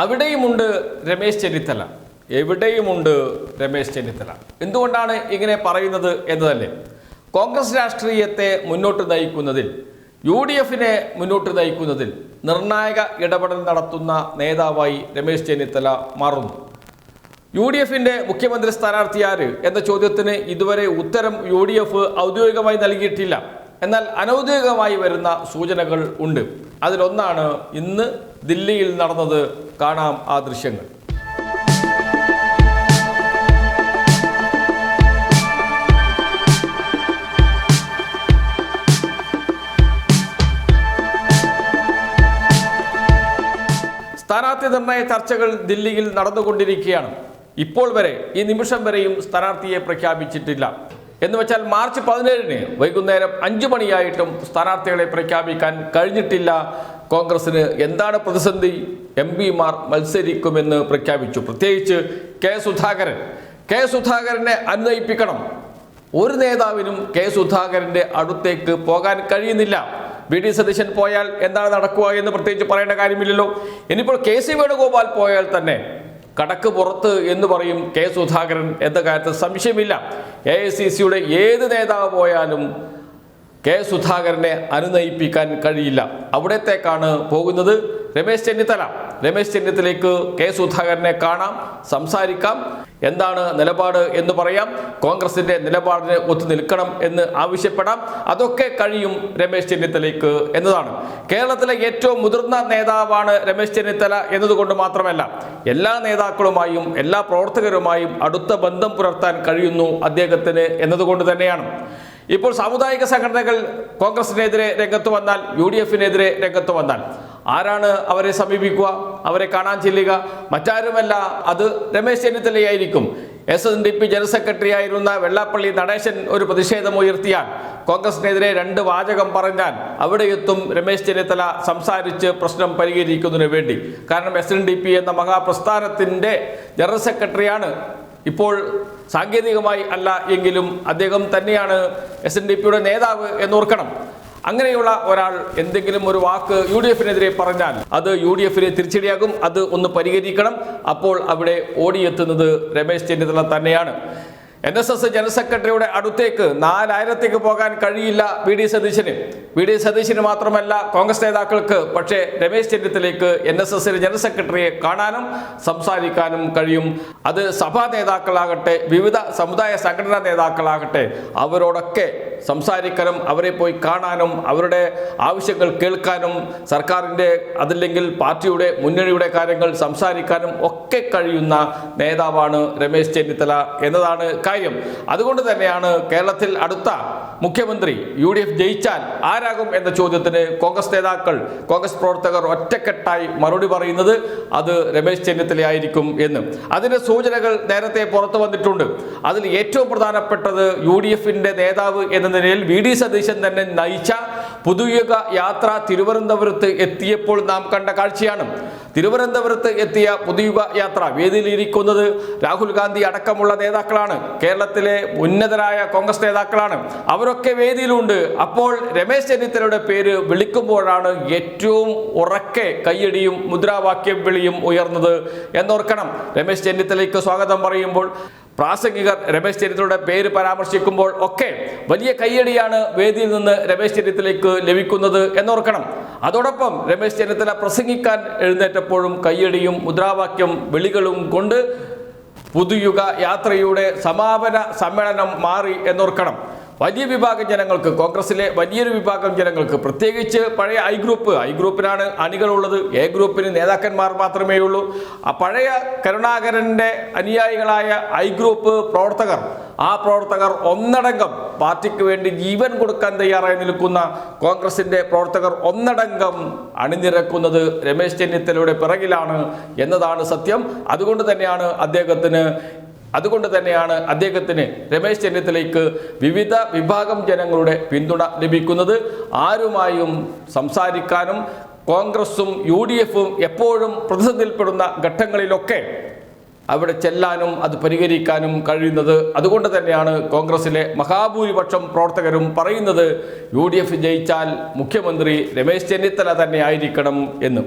അവിടെയുമുണ്ട് രമേശ് ചെന്നിത്തല, എവിടെയുമുണ്ട് രമേശ് ചെന്നിത്തല. എന്തുകൊണ്ടാണ് ഇങ്ങനെ പറയുന്നത് എന്ന് തന്നെ കോൺഗ്രസ് രാഷ്ട്രീയത്തെ മുന്നോട്ട് നയിക്കുന്നതിൽ, UDFനെ മുന്നോട്ട് നയിക്കുന്നതിൽ നിർണായക ഇടപെടൽ നടത്തുന്ന നേതാവായി രമേശ് ചെന്നിത്തല മാറുന്നു. UDFന്റെ മുഖ്യമന്ത്രി സ്ഥാനാർത്ഥി ആര് എന്ന ചോദ്യത്തിന് ഇതുവരെ ഉത്തരം UDF ഔദ്യോഗികമായി നൽകിയിട്ടില്ല. എന്നാൽ അനൗദ്യോഗികമായി വരുന്ന സൂചനകൾ ഉണ്ട്. അതിലൊന്നാണ് ഇന്ന് ദില്ലിയിൽ നടന്നത്. കാണാം ആ ദൃശ്യങ്ങൾ. സ്ഥാനാർത്ഥി നിർണയ ചർച്ചകൾ ദില്ലിയിൽ നടന്നുകൊണ്ടിരിക്കുകയാണ്. ഇപ്പോൾ വരെ, ഈ നിമിഷം വരെയും സ്ഥാനാർത്ഥിയെ പ്രഖ്യാപിച്ചിട്ടില്ല. എന്ന് വെച്ചാൽ മാർച്ച് 17 വൈകുന്നേരം 5 മണിയായിട്ടും സ്ഥാനാർത്ഥികളെ പ്രഖ്യാപിക്കാൻ കഴിഞ്ഞിട്ടില്ല. കോൺഗ്രസിന് എന്താണ് പ്രതിസന്ധി? MP-മാർ മത്സരിക്കുമെന്ന് പ്രഖ്യാപിച്ചു. പ്രത്യേകിച്ച് കെ സുധാകരനെ അനുനയിപ്പിക്കണം. ഒരു നേതാവിനും കെ സുധാകരന്റെ അടുത്തേക്ക് പോകാൻ കഴിയുന്നില്ല. VD സതീശൻ പോയാൽ എന്താണ് നടക്കുക എന്ന് പ്രത്യേകിച്ച് പറയേണ്ട കാര്യമില്ലല്ലോ. ഇനിയിപ്പോൾ KC വേണുഗോപാൽ പോയാൽ തന്നെ കടക്ക് പുറത്ത് എന്ന് പറയും കെ സുധാകരൻ എന്ന കാര്യത്തിൽ സംശയമില്ല. AICCയുടെ ഏത് നേതാവ് പോയാലും കെ സുധാകരനെ അനുനയിപ്പിക്കാൻ കഴിയില്ല. അവിടത്തേക്കാണ് പോകുന്നത് രമേശ് ചെന്നിത്തലയ്ക്ക് കെ സുധാകരനെ കാണാം, സംസാരിക്കാം, എന്താണ് നിലപാട് എന്ന് പറയാം, കോൺഗ്രസിന്റെ നിലപാടിന് ഒത്തു നിൽക്കണം എന്ന് ആവശ്യപ്പെടാം. അതൊക്കെ കഴിയും രമേശ് ചെന്നിത്തലയ്ക്ക് എന്നതാണ്. കേരളത്തിലെ ഏറ്റവും മുതിർന്ന നേതാവാണ് രമേശ് ചെന്നിത്തല എന്നതുകൊണ്ട് മാത്രമല്ല, എല്ലാ നേതാക്കളുമായും എല്ലാ പ്രവർത്തകരുമായും അടുത്ത ബന്ധം പുലർത്താൻ കഴിയുന്നു അദ്ദേഹത്തിന് എന്നതുകൊണ്ട് തന്നെയാണ്. ഇപ്പോൾ സാമുദായിക സംഘടനകൾ കോൺഗ്രസിനെതിരെ രംഗത്ത് വന്നാൽ, UDFനെതിരെ രംഗത്ത് വന്നാൽ ആരാണ് അവരെ സമീപിക്കുക, അവരെ കാണാൻ ചെല്ലുക? മറ്റാരുമല്ല, അത് രമേശ് ചെന്നിത്തലയായിരിക്കും. SNDP ജനറൽ സെക്രട്ടറി ആയിരുന്ന വെള്ളാപ്പള്ളി നടേശൻ ഒരു പ്രതിഷേധം ഉയർത്തിയാൽ, കോൺഗ്രസിനെതിരെ 2 വാചകം പറഞ്ഞാൽ അവിടെ എത്തും രമേശ് ചെന്നിത്തല സംസാരിച്ച് പ്രശ്നം പരിഹരിക്കുന്നതിന് വേണ്ടി. കാരണം SNDP എന്ന മഹാപ്രസ്ഥാനത്തിൻ്റെ ജനറൽ സെക്രട്ടറിയാണ്. ഇപ്പോൾ സാങ്കേതികമായി അല്ല എങ്കിലും അദ്ദേഹം തന്നെയാണ് SNDPയുടെ നേതാവ് എന്നോർക്കണം. അങ്ങനെയുള്ള ഒരാൾ എന്തെങ്കിലും ഒരു വാക്ക് UDFനെതിരെ പറഞ്ഞാൽ അത് UDFന് തിരിച്ചടിയാകും. അത് ഒന്ന് പരിഹരിക്കണം. അപ്പോൾ അവിടെ ഓടിയെത്തുന്നത് രമേശ് ചെന്നിത്തല തന്നെയാണ്. NSS ജനറൽ സെക്രട്ടറിയുടെ അടുത്തേക്ക് 4000ത്തേക്ക് പോകാൻ കഴിയില്ല VD സതീശന് മാത്രമല്ല കോൺഗ്രസ് നേതാക്കൾക്ക്. പക്ഷേ രമേശ് ചെന്നിത്തലയ്ക്ക് NSS ജനറൽ സെക്രട്ടറിയെ കാണാനും സംസാരിക്കാനും കഴിയും. അത് സഭാ നേതാക്കളാകട്ടെ, വിവിധ സമുദായ സംഘടനാ നേതാക്കളാകട്ടെ, അവരോടൊക്കെ സംസാരിക്കാനും അവരെ പോയി കാണാനും അവരുടെ ആവശ്യങ്ങൾ കേൾക്കാനും സർക്കാരിൻ്റെ അതല്ലെങ്കിൽ പാർട്ടിയുടെ മുന്നണിയുടെ കാര്യങ്ങൾ സംസാരിക്കാനും ഒക്കെ കഴിയുന്ന നേതാവാണ് രമേശ് ചെന്നിത്തല എന്നതാണ് കാര്യം. അതുകൊണ്ട് തന്നെയാണ് കേരളത്തിൽ അടുത്ത മുഖ്യമന്ത്രി UDF ജയിച്ചാൽ ആരാകും എന്ന ചോദ്യത്തിന് കോൺഗ്രസ് നേതാക്കൾ, കോൺഗ്രസ് പ്രവർത്തകർ ഒറ്റക്കെട്ടായി മറുപടി പറയുന്നത് അത് രമേശ് ചെന്നിത്തലയായിരിക്കും എന്ന്. അതിൻ്റെ സൂചനകൾ നേരത്തെ പുറത്തു വന്നിട്ടുണ്ട്. അതിൽ ഏറ്റവും പ്രധാനപ്പെട്ടത് UDFന്റെ നേതാവ് എന്ന നിലയിൽ VD സതീശൻ തന്നെ നയിച്ച പുതുയുഗ യാത്ര തിരുവനന്തപുരത്ത് എത്തിയപ്പോൾ നാം കണ്ട കാഴ്ചയാണ്. തിരുവനന്തപുരത്ത് എത്തിയ പുതുയുഗ യാത്ര വേദിയിലിരിക്കുന്നത് രാഹുൽ ഗാന്ധി അടക്കമുള്ള നേതാക്കളാണ്, കേരളത്തിലെ ഉന്നതരായ കോൺഗ്രസ് നേതാക്കളാണ്. അവരൊക്കെ വേദിയിലുണ്ട്. അപ്പോൾ രമേശ് ചെന്നിത്തലയുടെ പേര് വിളിക്കുമ്പോഴാണ് ഏറ്റവും ഉറക്കെ കയ്യടിയും മുദ്രാവാക്യം വിളിയും ഉയർന്നത് എന്നോർക്കണം. രമേശ് ചെന്നിത്തലയ്ക്ക് സ്വാഗതം പറയുമ്പോൾ, പ്രാസംഗികർ രമേശ് ചെന്നിത്തലയുടെ പേര് പരാമർശിക്കുമ്പോൾ ഒക്കെ വലിയ കയ്യടിയാണ് വേദിയിൽ നിന്ന് രമേശ് ചെന്നിത്തലയ്ക്ക് ലഭിക്കുന്നത് എന്നോർക്കണം. അതോടൊപ്പം രമേശ് ചെന്നിത്തല പ്രസംഗിക്കാൻ എഴുന്നേറ്റപ്പോഴും കയ്യടിയും മുദ്രാവാക്യം വിളികളും കൊണ്ട് പുതുയുഗ യാത്രയുടെ സമാപന സമ്മേളനം മാറി എന്നോർക്കണം. വലിയ വിഭാഗം ജനങ്ങൾക്ക്, കോൺഗ്രസിലെ വലിയൊരു വിഭാഗം ജനങ്ങൾക്ക്, പ്രത്യേകിച്ച് പഴയ ഐ ഗ്രൂപ്പിനാണ് അണികളുള്ളത്. A ഗ്രൂപ്പിന് നേതാക്കന്മാർ മാത്രമേ ഉള്ളൂ. ആ പഴയ കരുണാകരൻ്റെ അനുയായികളായ ഐ ഗ്രൂപ്പ് പ്രവർത്തകർ ഒന്നടങ്കം പാർട്ടിക്ക് വേണ്ടി ജീവൻ കൊടുക്കാൻ തയ്യാറായി നിൽക്കുന്ന കോൺഗ്രസിൻ്റെ പ്രവർത്തകർ ഒന്നടങ്കം അണിനിരക്കുന്നത് രമേശ് ചെന്നിത്തലയുടെ പിറകിലാണ് എന്നതാണ് സത്യം. അതുകൊണ്ട് തന്നെയാണ് അദ്ദേഹത്തിന് രമേശ് ചെന്നിത്തലയ്ക്ക് വിവിധ വിഭാഗം ജനങ്ങളുടെ പിന്തുണ ലഭിക്കുന്നത്. ആരുമായും സംസാരിക്കാനും കോൺഗ്രസും UDFും എപ്പോഴും പ്രതിസന്ധിയിൽപ്പെടുന്ന ഘട്ടങ്ങളിലൊക്കെ അവിടെ ചെല്ലാനും അത് പരിഹരിക്കാനും കഴിയുന്നത്. അതുകൊണ്ട് തന്നെയാണ് കോൺഗ്രസിലെ മഹാഭൂരിപക്ഷം പ്രവർത്തകരും പറയുന്നത് UDF ജയിച്ചാൽ മുഖ്യമന്ത്രി രമേശ് ചെന്നിത്തല തന്നെ ആയിരിക്കണം എന്ന്.